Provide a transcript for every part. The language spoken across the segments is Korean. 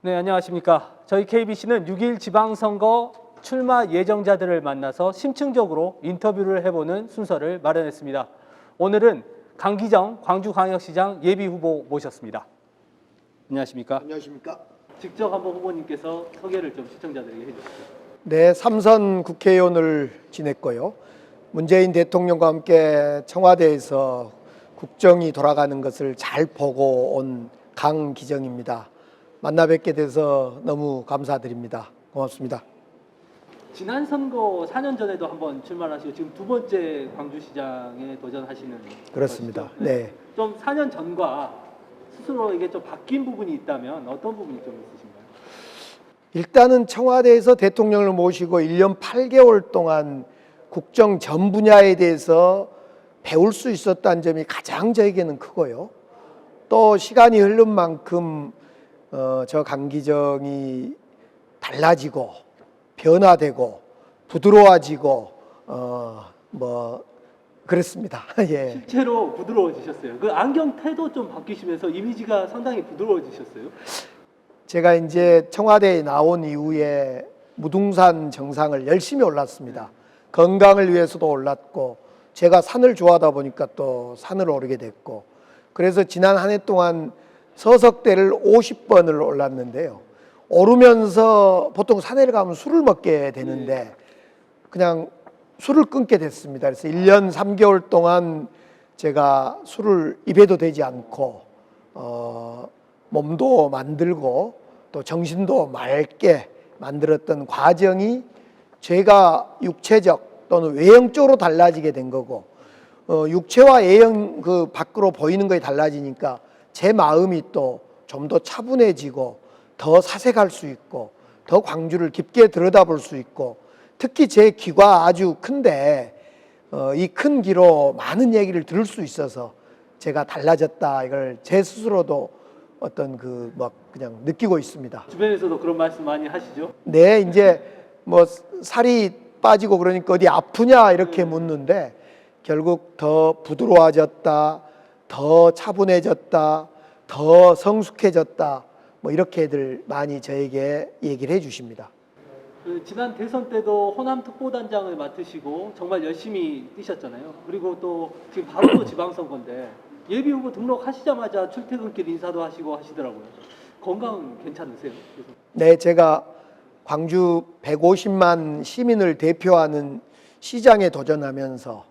네, 안녕하십니까. 저희 KBC는 6.1 지방선거 출마 예정자들을 만나서 심층적으로 인터뷰를 해보는 순서를 마련했습니다. 오늘은 강기정 광주광역시장 예비후보 모셨습니다. 안녕하십니까. 안녕하십니까. 직접 한번 후보님께서 소개를 좀 시청자들에게 해주시죠. 네, 3선 국회의원을 지냈고요. 문재인 대통령과 함께 청와대에서 국정이 돌아가는 것을 잘 보고 온 강기정입니다. 만나 뵙게 돼서 너무 감사드립니다. 고맙습니다. 지난 선거 4년 전에도 한번 출마하시고 지금 두 번째 광주시장에 도전하시는 그렇습니다. 것이죠? 네. 좀 4년 전과 스스로에게 좀 바뀐 부분이 있다면 어떤 부분이 좀 있으신가요? 일단은 청와대에서 대통령을 모시고 1년 8개월 동안 국정 전 분야에 대해서 배울 수 있었다는 점이 가장 저에게는 크고요. 또 시간이 흐른 만큼 저 강기정이 달라지고 변화되고 부드러워지고 그랬습니다. 예. 실제로 부드러워지셨어요. 그 안경테도 좀 바뀌시면서 이미지가 상당히 부드러워지셨어요. 제가 이제 청와대에 나온 이후에 무등산 정상을 열심히 올랐습니다. 건강을 위해서도 올랐고 제가 산을 좋아하다 보니까 또 산을 오르게 됐고 그래서 지난 한 해 동안 서석대를 50번을 올랐는데요. 오르면서 보통 산에 가면 술을 먹게 되는데 그냥 술을 끊게 됐습니다. 그래서 1년 3개월 동안 제가 술을 입에도 대지 않고 몸도 만들고 또 정신도 맑게 만들었던 과정이 제가 육체적 또는 외형적으로 달라지게 된 거고 육체와 외형 그 밖으로 보이는 거에 달라지니까 제 마음이 또 좀 더 차분해지고 더 사색할 수 있고 더 광주를 깊게 들여다볼 수 있고 특히 제 귀가 아주 큰데 이 큰 귀로 많은 얘기를 들을 수 있어서 제가 달라졌다 이걸 제 스스로도 어떤 그냥 느끼고 있습니다. 주변에서도 그런 말씀 많이 하시죠? 네, 이제 살이 빠지고 그러니까 어디 아프냐 이렇게 묻는데 결국 더 부드러워졌다, 더 차분해졌다, 더 성숙해졌다 이렇게들 많이 저에게 얘기를 해주십니다. 지난 대선 때도 호남 특보단장을 맡으시고 정말 열심히 뛰셨잖아요. 그리고 또 지금 바로 또 지방선거인데 예비후보 등록하시자마자 출퇴근길 인사도 하시고 하시더라고요. 건강 괜찮으세요? 네, 제가 광주 150만 시민을 대표하는 시장에 도전하면서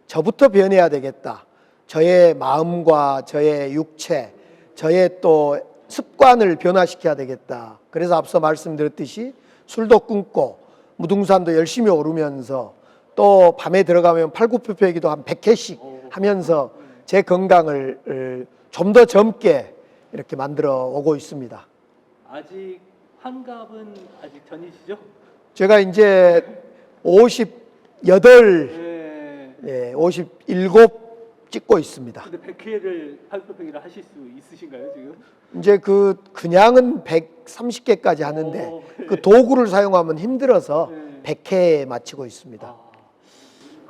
저부터 변해야 되겠다. 저의 마음과 저의 육체, 저의 또 습관을 변화시켜야 되겠다. 그래서 앞서 말씀드렸듯이 술도 끊고 무등산도 열심히 오르면서 또 밤에 들어가면 팔굽혀펴기도 한 100회씩 하면서 제 건강을 좀 더 젊게 이렇게 만들어 오고 있습니다. 아직 환갑은 아직 전이시죠? 제가 이제 58, 예, 57 찍고 있습니다. 근데 100회를 팔굽혀펴기를 하실 수 있으신가요 지금? 이제 그냥은 130개까지 하는데 그 도구를 사용하면 힘들어서 100회 마치고 있습니다.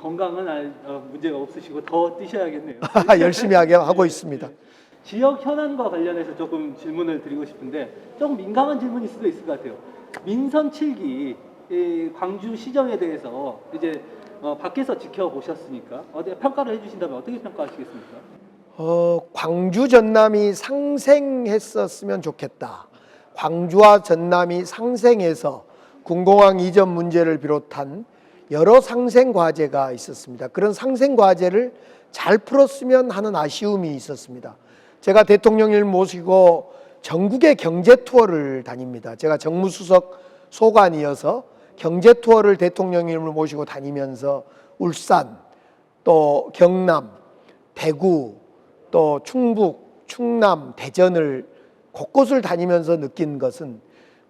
건강은 문제가 없으시고 더 뛰셔야겠네요. 열심히 하고 있습니다. 지역 현안과 관련해서 조금 질문을 드리고 싶은데 조금 민감한 질문일 수도 있을 것 같아요. 민선 7기 광주 시정에 대해서 이제 밖에서 지켜보셨으니까 평가를 해주신다면 어떻게 평가하시겠습니까? 광주 전남이 상생했었으면 좋겠다. 광주와 전남이 상생해서 군공항 이전 문제를 비롯한 여러 상생 과제가 있었습니다. 그런 상생 과제를 잘 풀었으면 하는 아쉬움이 있었습니다. 제가 대통령을 모시고 전국의 경제 투어를 다닙니다. 제가 정무수석 소관이어서 경제 투어를 대통령을 모시고 다니면서 울산, 또 경남, 대구, 또 충북, 충남, 대전을 곳곳을 다니면서 느낀 것은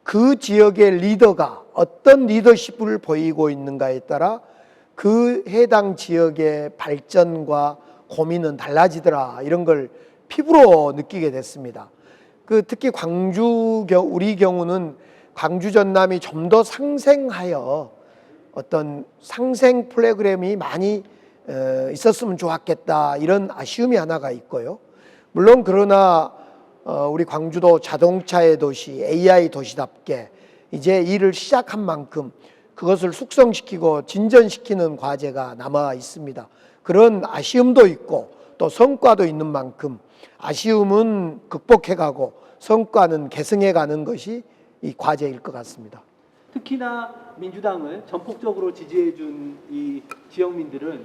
그 지역의 리더가 어떤 리더십을 보이고 있는가에 따라 그 해당 지역의 발전과 고민은 달라지더라. 이런 걸 피부로 느끼게 됐습니다. 특히 우리 경우는 광주 전남이 좀 더 상생하여 어떤 상생 프로그램이 많이 있었으면 좋았겠다 이런 아쉬움이 하나가 있고요. 물론 그러나 우리 광주도 자동차의 도시, AI 도시답게 이제 일을 시작한 만큼 그것을 숙성시키고 진전시키는 과제가 남아 있습니다. 그런 아쉬움도 있고 또 성과도 있는 만큼 아쉬움은 극복해가고 성과는 계승해가는 것이 이 과제일 것 같습니다. 특히나 민주당을 전폭적으로 지지해준 이 지역민들은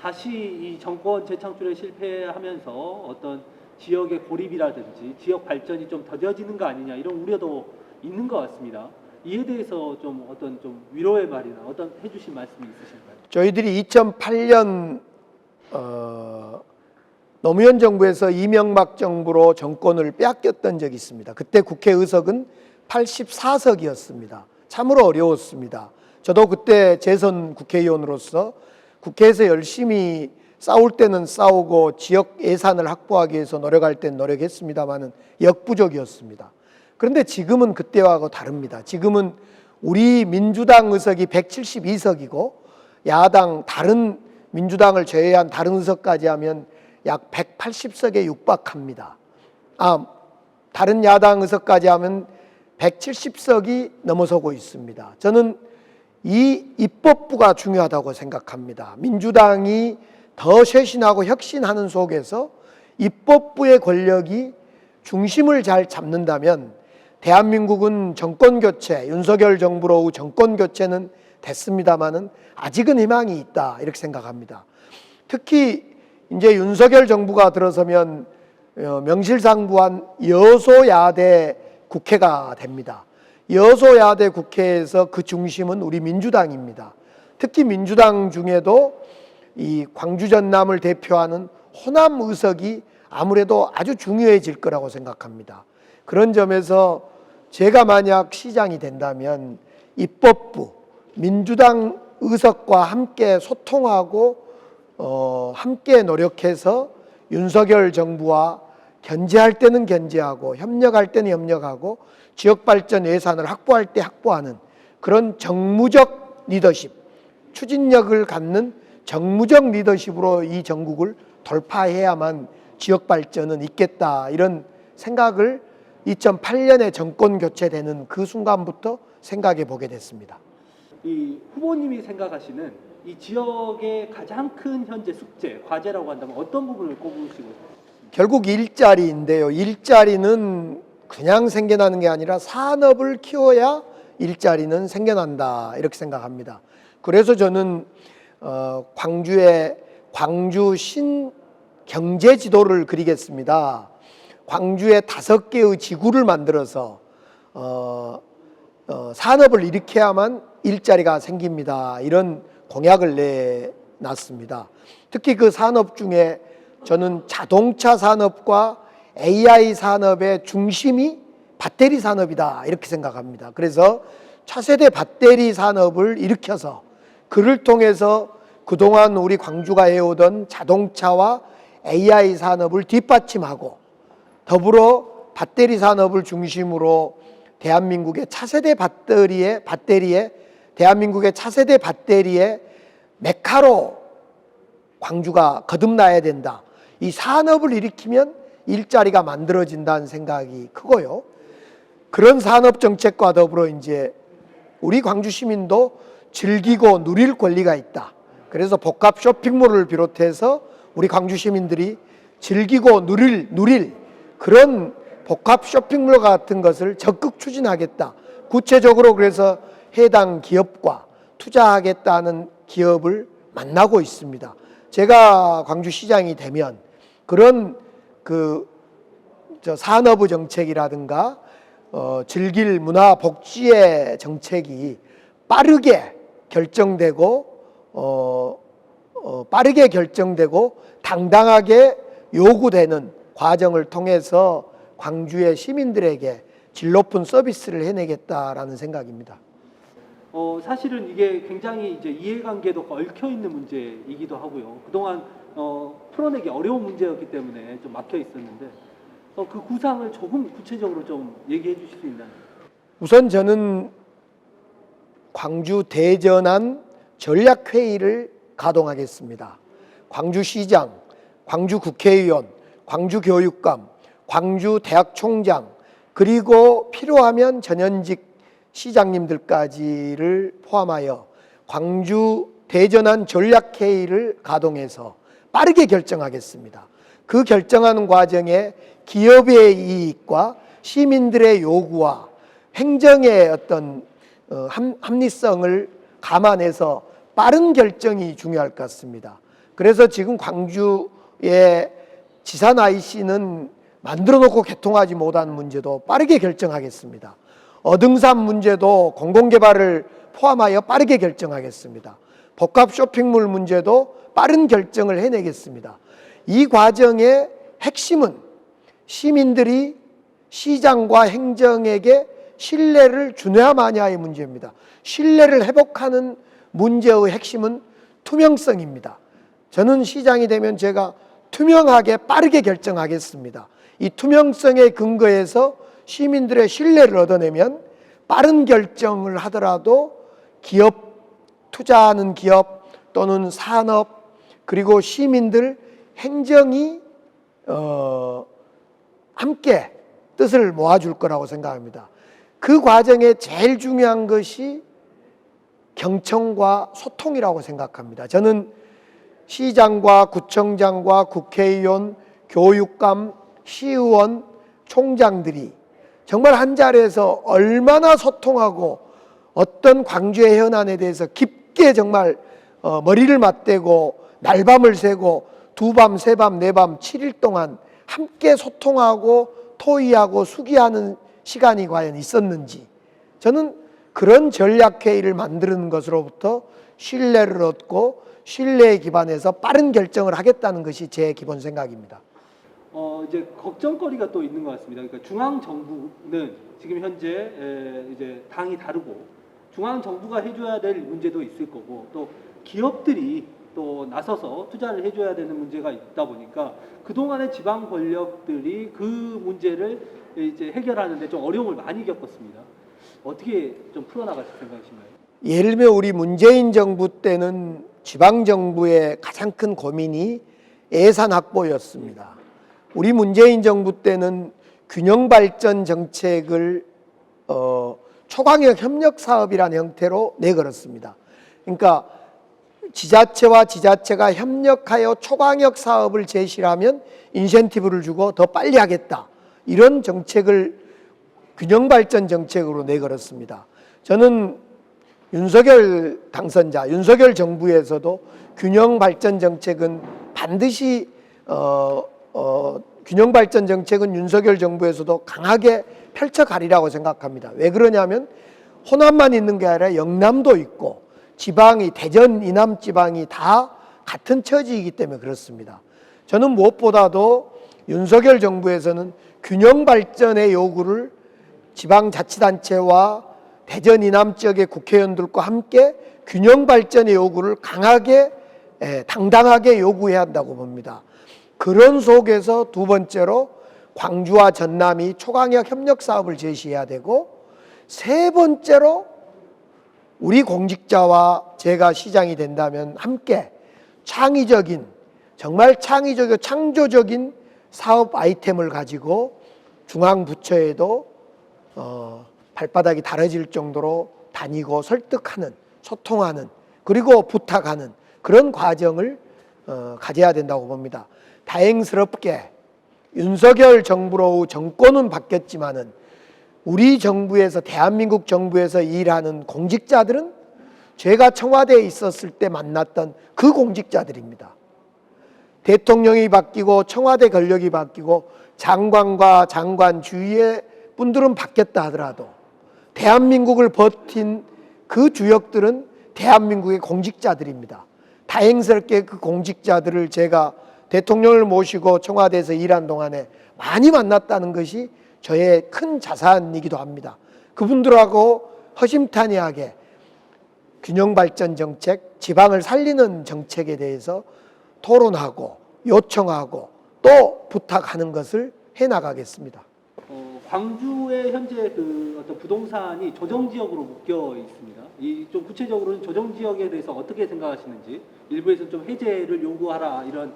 다시 이 정권 재창출에 실패하면서 어떤 지역의 고립이라든지 지역 발전이 좀 더뎌지는 거 아니냐 이런 우려도 있는 것 같습니다. 이에 대해서 좀 어떤 좀 위로의 말이나 어떤 해주신 말씀이 있으실까요? 저희들이 2008년 노무현 정부에서 이명박 정부로 정권을 빼앗겼던 적이 있습니다. 그때 국회 의석은 84석이었습니다. 참으로 어려웠습니다. 저도 그때 재선 국회의원으로서 국회에서 열심히 싸울 때는 싸우고 지역 예산을 확보하기 위해서 노력할 때는 노력했습니다마는 역부족이었습니다. 그런데 지금은 그때와 다릅니다. 지금은 우리 민주당 의석이 172석이고 야당 다른 민주당을 제외한 다른 의석까지 하면 약 180석에 육박합니다. 다른 야당 의석까지 하면 170석이 넘어서고 있습니다. 저는 이 입법부가 중요하다고 생각합니다. 민주당이 더 쇄신하고 혁신하는 속에서 입법부의 권력이 중심을 잘 잡는다면 대한민국은 정권교체, 윤석열 정부로 정권교체는 됐습니다마는 아직은 희망이 있다 이렇게 생각합니다. 특히 이제 윤석열 정부가 들어서면 명실상부한 여소야대 국회가 됩니다. 여소야대 국회에서 그 중심은 우리 민주당입니다. 특히 민주당 중에도 이 광주 전남을 대표하는 호남 의석이 아무래도 아주 중요해질 거라고 생각합니다. 그런 점에서 제가 만약 시장이 된다면 입법부, 민주당 의석과 함께 소통하고 함께 노력해서 윤석열 정부와 견제할 때는 견제하고 협력할 때는 협력하고 지역발전 예산을 확보할 때 확보하는 그런 정무적 리더십, 추진력을 갖는 정무적 리더십으로 이 전국을 돌파해야만 지역발전은 있겠다 이런 생각을 2008년에 정권 교체되는 그 순간부터 생각해 보게 됐습니다. 이 후보님이 생각하시는 이 지역의 가장 큰 현재 숙제, 과제라고 한다면 어떤 부분을 꼽으시고 결국 일자리인데요. 일자리는 그냥 생겨나는 게 아니라 산업을 키워야 일자리는 생겨난다 이렇게 생각합니다. 그래서 저는 광주의 광주 신경제 지도를 그리겠습니다. 광주에 5개의 지구를 만들어서 산업을 일으켜야만 일자리가 생깁니다. 이런 공약을 내놨습니다. 특히 그 산업 중에 저는 자동차 산업과 AI 산업의 중심이 배터리 산업이다 이렇게 생각합니다. 그래서 차세대 배터리 산업을 일으켜서 그를 통해서 그동안 우리 광주가 해오던 자동차와 AI 산업을 뒷받침하고 더불어 배터리 산업을 중심으로 대한민국의 차세대 배터리에 대한민국의 차세대 배터리의 메카로 광주가 거듭나야 된다. 이 산업을 일으키면 일자리가 만들어진다는 생각이 크고요. 그런 산업 정책과 더불어 이제 우리 광주 시민도 즐기고 누릴 권리가 있다. 그래서 복합 쇼핑몰을 비롯해서 우리 광주 시민들이 즐기고 누릴 그런 복합 쇼핑몰 같은 것을 적극 추진하겠다. 구체적으로 그래서 해당 기업과 투자하겠다는 기업을 만나고 있습니다. 제가 광주시장이 되면 그런 산업의 정책이라든가 즐길 문화 복지의 정책이 빠르게 결정되고 당당하게 요구되는 과정을 통해서 광주의 시민들에게 질 높은 서비스를 해내겠다라는 생각입니다. 사실은 이게 굉장히 이제 이해관계도 얽혀 있는 문제이기도 하고요. 그동안 풀어내기 어려운 문제였기 때문에 좀 막혀 있었는데 그 구상을 조금 구체적으로 좀 얘기해 주실 수 있나요? 우선 저는 광주 대전환 전략회의를 가동하겠습니다. 광주시장, 광주국회의원, 광주교육감, 광주 대학 총장 그리고 필요하면 전현직 시장님들까지를 포함하여 광주 대전환 전략회의를 가동해서 빠르게 결정하겠습니다. 그 결정하는 과정에 기업의 이익과 시민들의 요구와 행정의 어떤 합리성을 감안해서 빠른 결정이 중요할 것 같습니다. 그래서 지금 광주의 지산 IC는 만들어 놓고 개통하지 못한 문제도 빠르게 결정하겠습니다. 어등산 문제도 공공개발을 포함하여 빠르게 결정하겠습니다. 복합 쇼핑몰 문제도 빠른 결정을 해내겠습니다. 이 과정의 핵심은 시민들이 시장과 행정에게 신뢰를 주냐 마냐의 문제입니다. 신뢰를 회복하는 문제의 핵심은 투명성입니다. 저는 시장이 되면 제가 투명하게 빠르게 결정하겠습니다. 이 투명성에 근거해서 시민들의 신뢰를 얻어내면 빠른 결정을 하더라도 기업, 투자하는 기업 또는 산업 그리고 시민들, 행정이 함께 뜻을 모아줄 거라고 생각합니다. 그 과정에 제일 중요한 것이 경청과 소통이라고 생각합니다. 저는 시장과 구청장과 국회의원, 교육감, 시의원, 총장들이 정말 한 자리에서 얼마나 소통하고 어떤 광주의 현안에 대해서 깊게 정말 머리를 맞대고 날밤을 새고 두밤, 세밤, 네밤, 7일 동안 함께 소통하고 토의하고 수기하는 시간이 과연 있었는지, 저는 그런 전략회의를 만드는 것으로부터 신뢰를 얻고 신뢰에 기반해서 빠른 결정을 하겠다는 것이 제 기본 생각입니다. 이제 걱정거리가 또 있는 것 같습니다. 그러니까 중앙 정부는 지금 현재 이제 당이 다르고 중앙 정부가 해줘야 될 문제도 있을 거고 또 기업들이 또 나서서 투자를 해줘야 되는 문제가 있다 보니까 그동안의 지방 권력들이 그 문제를 이제 해결하는데 좀 어려움을 많이 겪었습니다. 어떻게 좀 풀어나가실 생각이신가요? 예를 들면 우리 문재인 정부 때는 지방 정부의 가장 큰 고민이 예산 확보였습니다. 우리 문재인 정부 때는 균형 발전 정책을 초강력 협력 사업이라는 형태로 내걸었습니다. 그러니까 지자체와 지자체가 협력하여 초강력 사업을 제시하면 인센티브를 주고 더 빨리 하겠다. 이런 정책을 균형 발전 정책으로 내걸었습니다. 저는 윤석열 당선자, 윤석열 정부에서도 균형 발전 정책은 반드시 균형 발전 정책은 윤석열 정부에서도 강하게 펼쳐가리라고 생각합니다. 왜 그러냐면 호남만 있는 게 아니라 영남도 있고 지방이 대전 이남 지방이 다 같은 처지이기 때문에 그렇습니다. 저는 무엇보다도 윤석열 정부에서는 균형 발전의 요구를 지방자치단체와 대전 이남 지역의 국회의원들과 함께 균형 발전의 요구를 강하게 당당하게 요구해야 한다고 봅니다. 그런 속에서 두 번째로 광주와 전남이 초강력 협력 사업을 제시해야 되고 세 번째로 우리 공직자와 제가 시장이 된다면 함께 창의적인 정말 창의적이고 창조적인 사업 아이템을 가지고 중앙부처에도 발바닥이 다려질 정도로 다니고 설득하는 소통하는 그리고 부탁하는 그런 과정을 가져야 된다고 봅니다. 다행스럽게 윤석열 정부로 정권은 바뀌었지만은 우리 정부에서 대한민국 정부에서 일하는 공직자들은 제가 청와대에 있었을 때 만났던 그 공직자들입니다. 대통령이 바뀌고 청와대 권력이 바뀌고 장관과 장관 주위의 분들은 바뀌었다 하더라도 대한민국을 버틴 그 주역들은 대한민국의 공직자들입니다. 다행스럽게 그 공직자들을 제가 대통령을 모시고 청와대에서 일한 동안에 많이 만났다는 것이 저의 큰 자산이기도 합니다. 그분들하고 허심탄회하게 균형발전 정책, 지방을 살리는 정책에 대해서 토론하고 요청하고 또 부탁하는 것을 해나가겠습니다. 광주의 현재 그 어떤 부동산이 조정지역으로 묶여 있습니다. 이 좀 구체적으로는 조정지역에 대해서 어떻게 생각하시는지 일부에서 좀 해제를 요구하라 이런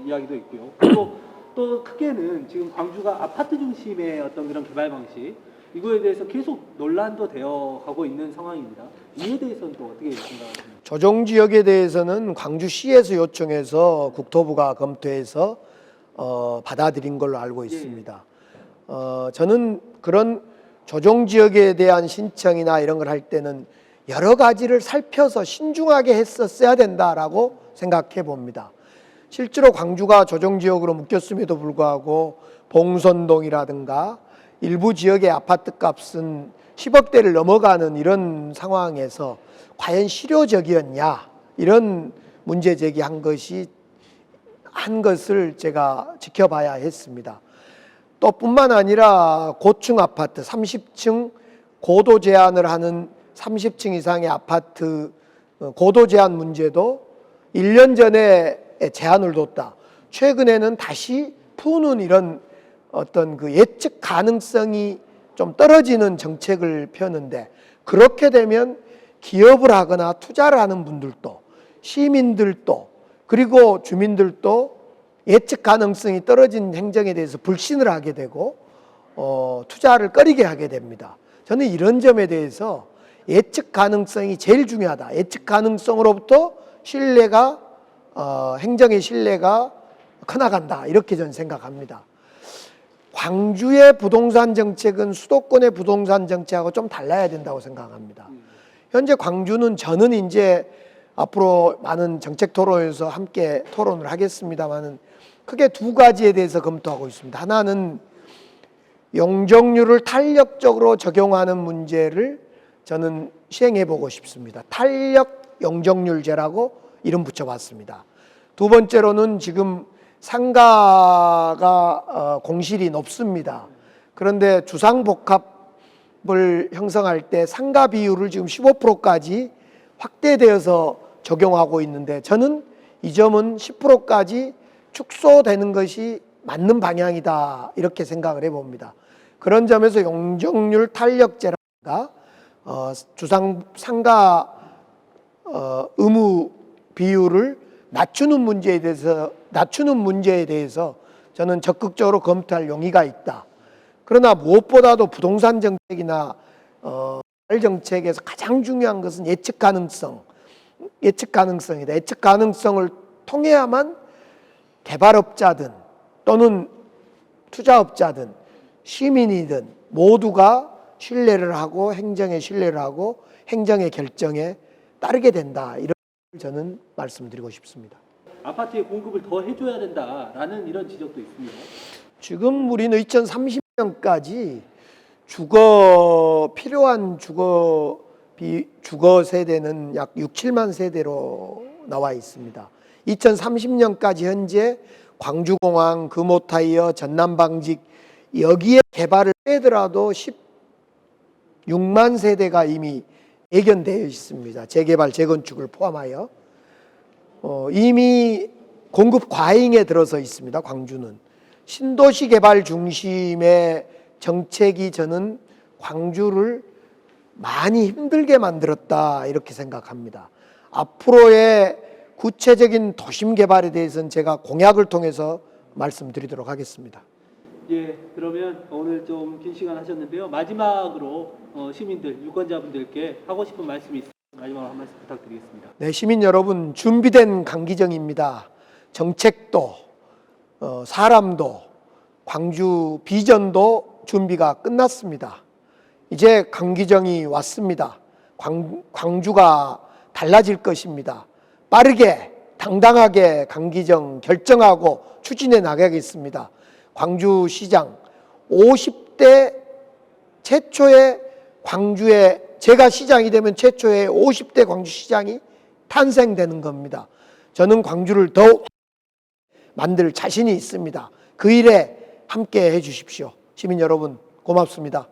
이야기도 있고요. 그리고 또 크게는 지금 광주가 아파트 중심의 어떤 그런 개발 방식 이거에 대해서 계속 논란도 되어 가고 있는 상황입니다. 이에 대해서는 또 어떻게 생각하십니까? 조정 지역에 대해서는 광주시에서 요청해서 국토부가 검토해서 받아들인 걸로 알고 있습니다. 저는 그런 조정 지역에 대한 신청이나 이런 걸 할 때는 여러 가지를 살펴서 신중하게 했었어야 된다라고 생각해 봅니다. 실제로 광주가 조정 지역으로 묶였음에도 불구하고 봉선동이라든가 일부 지역의 아파트 값은 10억대를 넘어가는 이런 상황에서 과연 실효적이었냐 이런 문제 제기한 것을 제가 지켜봐야 했습니다. 또 뿐만 아니라 고층 아파트 30층 고도 제한을 하는 30층 이상의 아파트 고도 제한 문제도 1년 전에 제한을 뒀다. 최근에는 다시 푸는 이런 어떤 그 예측 가능성이 좀 떨어지는 정책을 펴는데, 그렇게 되면 기업을 하거나 투자를 하는 분들도 시민들도 그리고 주민들도 예측 가능성이 떨어진 행정에 대해서 불신을 하게 되고 투자를 꺼리게 하게 됩니다. 저는 이런 점에 대해서 예측 가능성이 제일 중요하다. 예측 가능성으로부터 신뢰가 행정의 신뢰가 커나간다. 이렇게 저는 생각합니다. 광주의 부동산 정책은 수도권의 부동산 정책하고 좀 달라야 된다고 생각합니다. 현재 광주는 저는 이제 앞으로 많은 정책 토론에서 함께 토론을 하겠습니다만은 크게 두 가지에 대해서 검토하고 있습니다. 하나는 용적률을 탄력적으로 적용하는 문제를 저는 시행해 보고 싶습니다. 탄력 용적률제라고 이름 붙여봤습니다. 두 번째로는 지금 상가가 공실이 높습니다. 그런데 주상복합을 형성할 때 상가 비율을 지금 15%까지 확대되어서 적용하고 있는데, 저는 이 점은 10%까지 축소되는 것이 맞는 방향이다 이렇게 생각을 해봅니다. 그런 점에서 용적률 탄력제라든가 상가 의무 비율을 낮추는 문제에 대해서 저는 적극적으로 검토할 용의가 있다. 그러나 무엇보다도 부동산 정책이나 정책에서 가장 중요한 것은 예측 가능성이다. 예측 가능성을 통해야만 개발업자든 또는 투자업자든 시민이든 모두가 신뢰를 하고 행정에 신뢰를 하고 행정의 결정에 따르게 된다. 이런 저는 말씀드리고 싶습니다. 아파트의 공급을 더 해줘야 된다라는 이런 지적도 있습니다. 지금 우리는 2030년까지 필요한 주거 세대는 약 6, 7만 세대로 나와 있습니다. 2030년까지 현재 광주공항, 금호타이어, 전남방직 여기에 개발을 빼더라도 16만 세대가 이미 예견되어 있습니다. 재개발, 재건축을 포함하여 이미 공급 과잉에 들어서 있습니다. 광주는 신도시 개발 중심의 정책이 저는 광주를 많이 힘들게 만들었다 이렇게 생각합니다. 앞으로의 구체적인 도심 개발에 대해서는 제가 공약을 통해서 말씀드리도록 하겠습니다. 예, 그러면 오늘 좀 긴 시간 하셨는데요. 마지막으로 시민들, 유권자분들께 하고 싶은 말씀이 있으면 마지막으로 한 말씀 부탁드리겠습니다. 네, 시민 여러분, 준비된 강기정입니다. 정책도 사람도 광주 비전도 준비가 끝났습니다. 이제 강기정이 왔습니다. 광주가 달라질 것입니다. 빠르게 당당하게 강기정 결정하고 추진해 나가겠습니다. 광주시장 50대 최초의 광주에, 제가 시장이 되면 최초의 50대 광주시장이 탄생되는 겁니다. 저는 광주를 더 만들 자신이 있습니다. 그 일에 함께 해 주십시오. 시민 여러분, 고맙습니다.